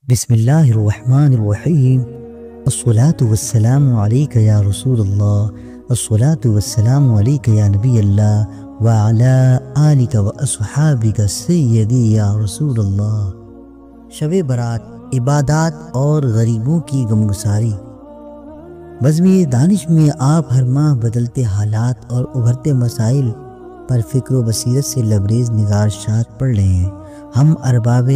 بسم اللہ الرحمن الرحیم الصلاۃ والسلام علیک یا رسول اللہ الصلاۃ والسلام علیک یا نبی اللہ وعلی آلک واصحابک سیدی یا رسول اللہ۔ شب برات، عبادات اور غریبوں کی غمگساری۔ بزم دانش میں آپ ہر ماہ بدلتے حالات اور ابھرتے مسائل پر فکر و بصیرت سے لبریز نگارشات پڑھ رہے ہیں۔ ہم ارباب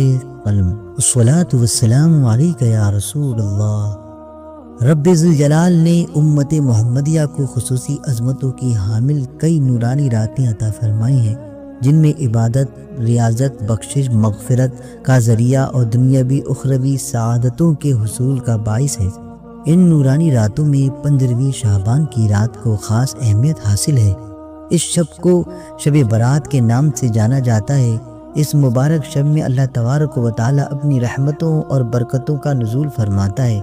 قلم، الصلاۃ والسلام علیک یا رسول اللہ۔ رب ذوالجلال نے امت محمدیہ کو خصوصی عظمتوں کی حامل کئی نورانی راتیں عطا فرمائی ہیں، جن میں عبادت، ریاضت، بخشش، مغفرت کا ذریعہ اور دنیاوی اخروی سعادتوں کے حصول کا باعث ہے۔ ان نورانی راتوں میں 15ویں شعبان کی رات کو خاص اہمیت حاصل ہے۔ اس شب کو شب برات کے نام سے جانا جاتا ہے۔ اس مبارک شب میں اللہ تبارک و تعالی اپنی رحمتوں اور برکتوں کا نزول فرماتا ہے۔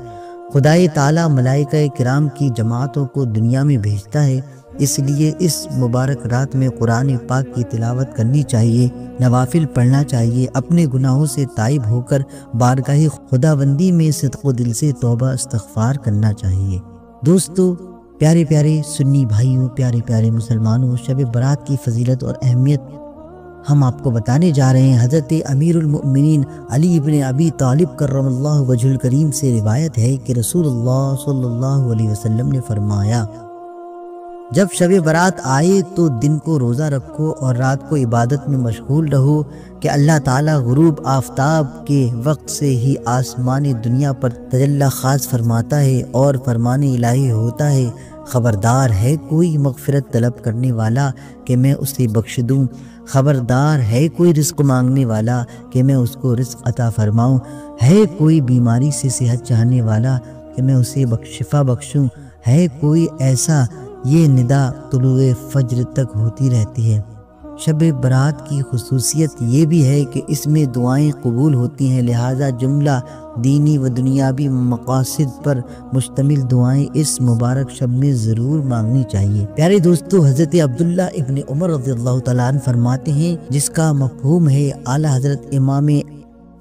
خدائے تعالی ملائکہ کرام کی جماعتوں کو دنیا میں بھیجتا ہے، اس لیے اس مبارک رات میں قرآن پاک کی تلاوت کرنی چاہیے، نوافل پڑھنا چاہیے، اپنے گناہوں سے تائب ہو کر بارگاہ خداوندی میں صدق و دل سے توبہ استغفار کرنا چاہیے۔ دوستو، پیارے پیارے سنی بھائیوں، پیارے پیارے مسلمانوں، شب برات کی فضیلت اور اہمیت ہم آپ کو بتانے جا رہے ہیں۔ حضرت امیر المؤمنین علی ابن ابی طالب کرم اللہ وجہ الکریم سے روایت ہے کہ رسول اللہ صلی اللہ علیہ وسلم نے فرمایا، جب شب برات آئے تو دن کو روزہ رکھو اور رات کو عبادت میں مشغول رہو کہ اللہ تعالیٰ غروب آفتاب کے وقت سے ہی آسمان دنیا پر تجلی خاص فرماتا ہے اور فرمان الہی ہوتا ہے، خبردار ہے کوئی مغفرت طلب کرنے والا کہ میں اسے بخش دوں، خبردار ہے کوئی رزق مانگنے والا کہ میں اس کو رزق عطا فرماؤں، ہے کوئی بیماری سے صحت چاہنے والا کہ میں اسے شفا بخشوں، ہے کوئی ایسا، یہ ندا طلوع فجر تک ہوتی رہتی ہے۔ شب برات کی خصوصیت یہ بھی ہے کہ اس میں دعائیں قبول ہوتی ہیں، لہٰذا جملہ دینی و دنیاوی مقاصد پر مشتمل دعائیں اس مبارک شب میں ضرور مانگنی چاہیے۔ پیارے دوستو، حضرت عبداللہ ابن عمر رضی اللہ تعالیٰ عنہ فرماتے ہیں، جس کا مفہوم ہے اعلیٰ حضرت امام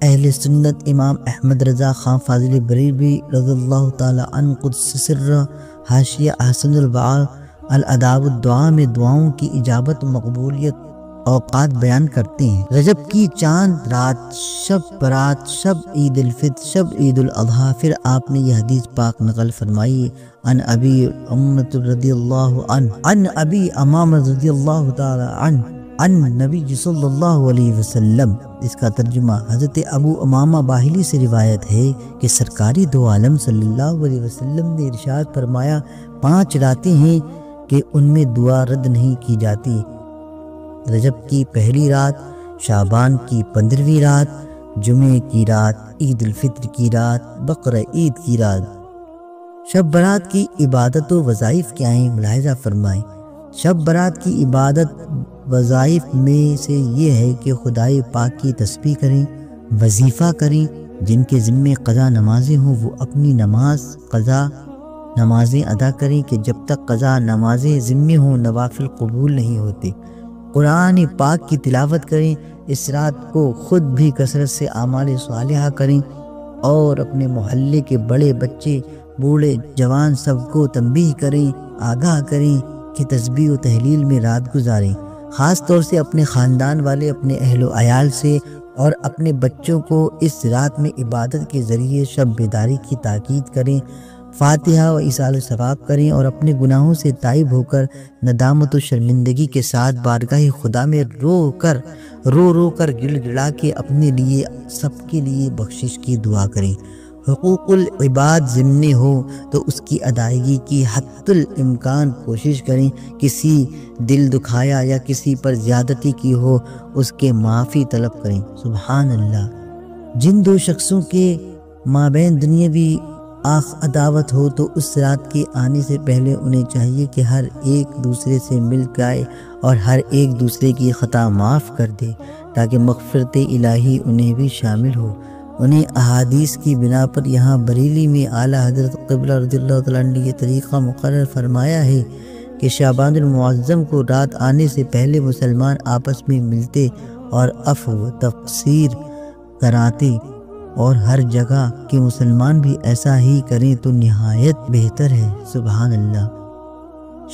اہل سنت امام احمد رضا خان فاضل بریلوی رضی اللہ تعالیٰ عنہ قدس سرہ، حاشیہ احسن البعاء الاداب الدعاء میں دعاؤں کی اجابت و مقبولیت اوقات بیان کرتے ہیں۔ رجب کی چاند رات، شب برات، شب عید الفطر، شب عید الاضحیٰ۔ پھر آپ نے یہ حدیث پاک نقل فرمائی، عن ابی امامۃ رضی اللہ عنہ، عن ابی امامۃ رضی اللہ تعالی عنہ، عن نبی صلی اللہ علیہ وسلم۔ اس کا ترجمہ، حضرت ابو امامہ باہلی سے روایت ہے کہ سرکاری دو عالم صلی اللہ علیہ وسلم نے ارشاد فرمایا، 5 راتیں ہیں کہ ان میں دعا رد نہیں کی جاتی: رجب کی پہلی رات، شعبان کی 15ویں رات، جمعے کی رات، عید الفطر کی رات، بقرہ عید کی رات۔ شب برات کی عبادت و وظائف کیا ہیں، ملاحظہ فرمائیں۔ شب برات کی عبادت وظائف میں سے یہ ہے کہ خدائے پاک کی تسبیح کریں، وظیفہ کریں، جن کے ذمے قضا نمازیں ہوں وہ اپنی قضا نمازیں ادا کریں کہ جب تک قضا نمازیں ذمے ہوں نوافل قبول نہیں ہوتے۔ قرآن پاک کی تلاوت کریں، اس رات کو خود بھی کثرت سے اعمال صالحہ کریں اور اپنے محلے کے بڑے بچے، بوڑھے، جوان سب کو تنبیہ کریں، آگاہ کریں کہ تسبیح و تہلیل میں رات گزاریں۔ خاص طور سے اپنے خاندان والے، اپنے اہل و عیال سے اور اپنے بچوں کو اس رات میں عبادت کے ذریعے شب بیداری کی تاکید کریں، فاتحہ و ایصال ثواب کریں اور اپنے گناہوں سے تائب ہو کر ندامت و شرمندگی کے ساتھ بارگاہ خدا میں رو رو کر گڑ گڑا کے اپنے لیے، سب کے لیے بخشش کی دعا کریں۔ حقوق العباد ضمنی ہو تو اس کی ادائیگی کی حتی الامکان کوشش کریں، کسی دل دکھایا یا کسی پر زیادتی کی ہو اس کے معافی طلب کریں۔ سبحان اللہ۔ جن دو شخصوں کے مابین دنیاوی عداوت ہو تو اس رات کے آنے سے پہلے انہیں چاہیے کہ ہر ایک دوسرے سے مل کے آئے اور ہر ایک دوسرے کی خطا معاف کر دے تاکہ مغفرت الہی انہیں بھی شامل ہو۔ انہیں احادیث کی بنا پر یہاں بریلی میں اعلیٰ حضرت قبلہ رضی اللہ تعالیٰ عنہ نے یہ طریقہ مقرر فرمایا ہے کہ شعبان المعظم کو رات آنے سے پہلے مسلمان آپس میں ملتے اور عفو و تقصیر کراتے اور ہر جگہ کے مسلمان بھی ایسا ہی کریں تو نہایت بہتر ہے۔ سبحان اللہ۔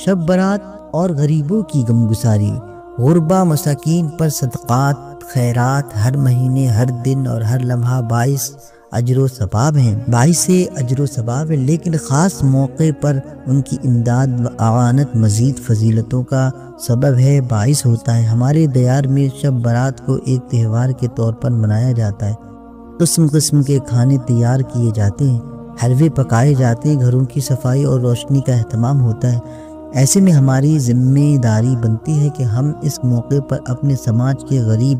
شب برات اور غریبوں کی غمگساری، غربا مساکین پر صدقات خیرات ہر مہینے، ہر دن اور ہر لمحہ باعث اجر و ثواب ہیں، لیکن خاص موقع پر ان کی امداد و اعانت مزید فضیلتوں کا سبب ہے، باعث ہوتا ہے۔ ہمارے دیار میں شب برات کو ایک تہوار کے طور پر منایا جاتا ہے۔ قسم قسم کے کھانے تیار کیے جاتے ہیں، حلوے پکائے جاتے ہیں، گھروں کی صفائی اور روشنی کا اہتمام ہوتا ہے۔ ایسے میں ہماری ذمہ داری بنتی ہے کہ ہم اس موقع پر اپنے سماج کے غریب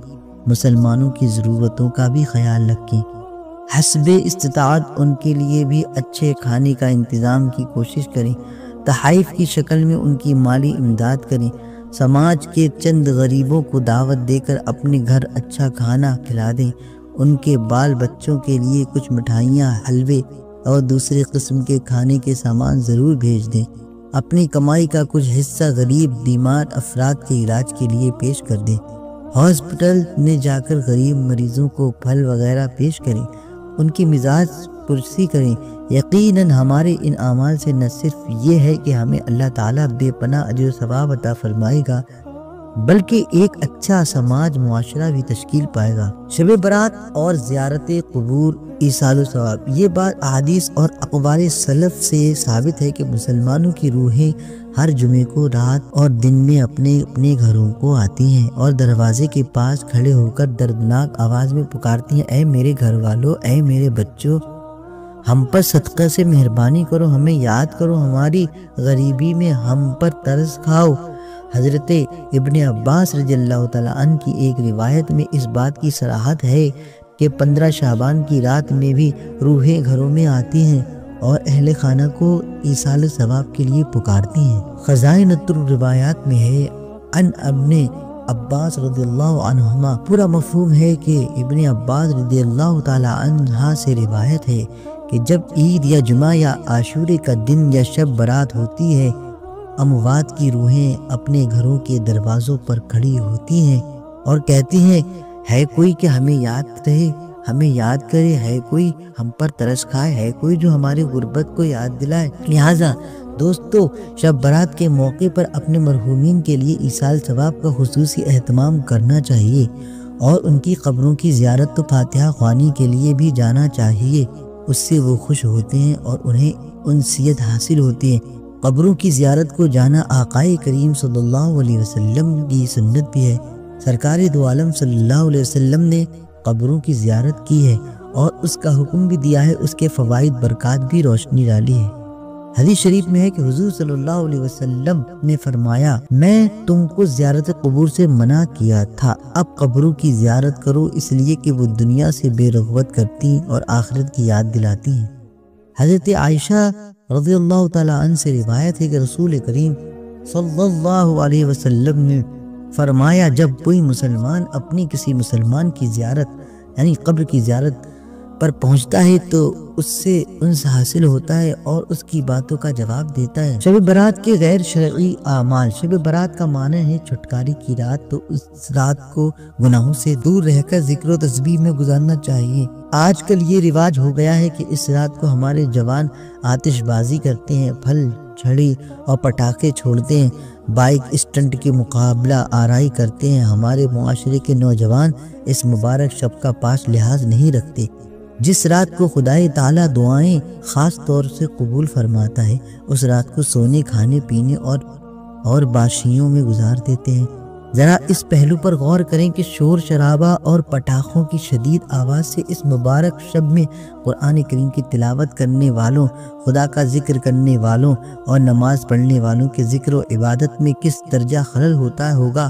مسلمانوں کی ضرورتوں کا بھی خیال رکھیں، حسب استطاعت ان کے لیے بھی اچھے کھانے کا انتظام کی کوشش کریں، تحائف کی شکل میں ان کی مالی امداد کریں، سماج کے چند غریبوں کو دعوت دے کر اپنے گھر اچھا کھانا کھلا دیں، ان کے بال بچوں کے لیے کچھ مٹھائیاں، حلوے اور دوسرے قسم کے کھانے کے سامان ضرور بھیج دیں، اپنی کمائی کا کچھ حصہ غریب بیمار افراد کے علاج کے لیے پیش کر دیں، ہاسپٹل میں جا کر غریب مریضوں کو پھل وغیرہ پیش کریں، ان کی مزاج پرسی کریں۔ یقیناً ہمارے ان اعمال سے نہ صرف یہ ہے کہ ہمیں اللہ تعالیٰ بے پناہ اجر و ثواب عطا فرمائے گا، بلکہ ایک اچھا سماج معاشرہ بھی تشکیل پائے گا۔ شب برات اور زیارت قبور ایصال ثواب، یہ بات احادیث اور اقوال سلف سے ثابت ہے کہ مسلمانوں کی روحیں ہر جمعے کو رات اور دن میں اپنے اپنے گھروں کو آتی ہیں اور دروازے کے پاس کھڑے ہو کر دردناک آواز میں پکارتی ہیں، اے میرے گھر والوں، اے میرے بچوں، ہم پر صدقہ سے مہربانی کرو، ہمیں یاد کرو، ہماری غریبی میں ہم پر ترس کھاؤ۔ حضرت ابن عباس رضی اللہ تعالیٰ عنہ کی ایک روایت میں اس بات کی صراحت ہے کہ 15 شعبان کی رات میں بھی روحیں گھروں میں آتی ہیں اور اہل خانہ کو ایصال ثواب کے لیے پکارتی ہیں۔ خزائن الروایات میں ہے ان ابن عباس رضی اللہ عنہما، پورا مفہوم ہے کہ ابن عباس رضی اللہ تعالیٰ عنہ سے روایت ہے کہ جب عید یا جمعہ یا عاشورے کا دن یا شب برات ہوتی ہے، اموات کی روحیں اپنے گھروں کے دروازوں پر کھڑی ہوتی ہیں اور کہتی ہیں، ہے کوئی کہ ہمیں یاد رہے، ہمیں یاد کرے، ہے کوئی ہم پر ترس کھائے، ہے کوئی جو ہماری غربت کو یاد دلائے۔ لہٰذا دوستو، شب برات کے موقع پر اپنے مرحومین کے لیے ایصال ثواب کا خصوصی اہتمام کرنا چاہیے اور ان کی قبروں کی زیارت و فاتحہ خوانی کے لیے بھی جانا چاہیے، اس سے وہ خوش ہوتے ہیں اور انہیں انسیت حاصل ہوتی ہے۔ قبروں کی زیارت کو جانا آقائے کریم صلی اللہ علیہ وسلم کی سنت بھی ہے۔ سرکار دو عالم صلی اللہ علیہ وسلم نے قبروں کی زیارت کی ہے اور اس کا حکم بھی دیا ہے، اس کے فوائد برکات بھی روشنی ڈالی ہے۔ حدیث شریف میں ہے کہ حضور صلی اللہ علیہ وسلم نے فرمایا، میں تم کو زیارت قبور سے منع کیا تھا، اب قبروں کی زیارت کرو، اس لیے کہ وہ دنیا سے بے رغبت کرتی اور آخرت کی یاد دلاتی ہیں۔ حضرت عائشہ رضی اللہ تعالیٰ عنہ سے روایت ہے کہ رسول کریم صلی اللہ علیہ وسلم نے فرمایا، جب کوئی مسلمان اپنی کسی مسلمان کی زیارت یعنی قبر کی زیارت پر پہنچتا ہے تو اس سے انس حاصل ہوتا ہے اور اس کی باتوں کا جواب دیتا ہے۔ شب برات کے غیر شرعی اعمال، شب برات کا معنی ہے چھٹکارے کی رات، تو اس رات کو گناہوں سے دور رہ کر ذکر و تسبیح میں گزارنا چاہیے۔ آج کل یہ رواج ہو گیا ہے کہ اس رات کو ہمارے جوان آتش بازی کرتے ہیں، پھل چھڑی اور پٹاخے چھوڑتے ہیں، بائک اسٹنٹ کے مقابلہ آرائی کرتے ہیں۔ ہمارے معاشرے کے نوجوان اس مبارک شب کا پاس لحاظ نہیں رکھتے، جس رات کو خدائے تعالیٰ دعائیں خاص طور سے قبول فرماتا ہے، اس رات کو سونے کھانے پینے اور باشیوں میں گزار دیتے ہیں۔ ذرا اس پہلو پر غور کریں کہ شور شرابہ اور پٹاخوں کی شدید آواز سے اس مبارک شب میں قرآن کریم کی تلاوت کرنے والوں، خدا کا ذکر کرنے والوں اور نماز پڑھنے والوں کے ذکر و عبادت میں کس درجہ خلل ہوتا ہوگا۔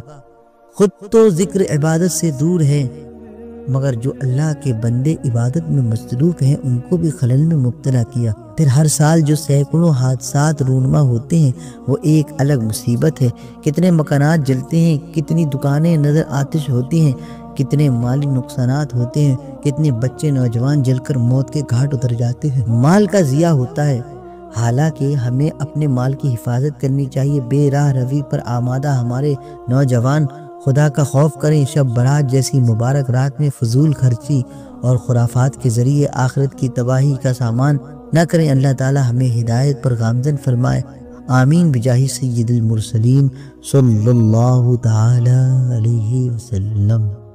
خود تو ذکر عبادت سے دور ہے، مگر جو اللہ کے بندے عبادت میں مصروف ہیں ان کو بھی خلل میں مبتلا کیا۔ پھر ہر سال جو سینکڑوں حادثات رونما ہوتے ہیں وہ ایک الگ مصیبت ہے۔ کتنے مکانات جلتے ہیں، کتنی دکانیں نظر آتش ہوتی ہیں، کتنے مالی نقصانات ہوتے ہیں، کتنے بچے نوجوان جل کر موت کے گھاٹ اتر جاتے ہیں، مال کا ضیاع ہوتا ہے۔ حالانکہ ہمیں اپنے مال کی حفاظت کرنی چاہیے۔ بے راہ روی پر آمادہ ہمارے نوجوان خدا کا خوف کریں، شب برات جیسی مبارک رات میں فضول خرچی اور خرافات کے ذریعے آخرت کی تباہی کا سامان نہ کریں۔ اللہ تعالی ہمیں ہدایت پر گامزن فرمائے، آمین بجاہ سید المرسلین صلی اللہ تعالی علیہ وسلم۔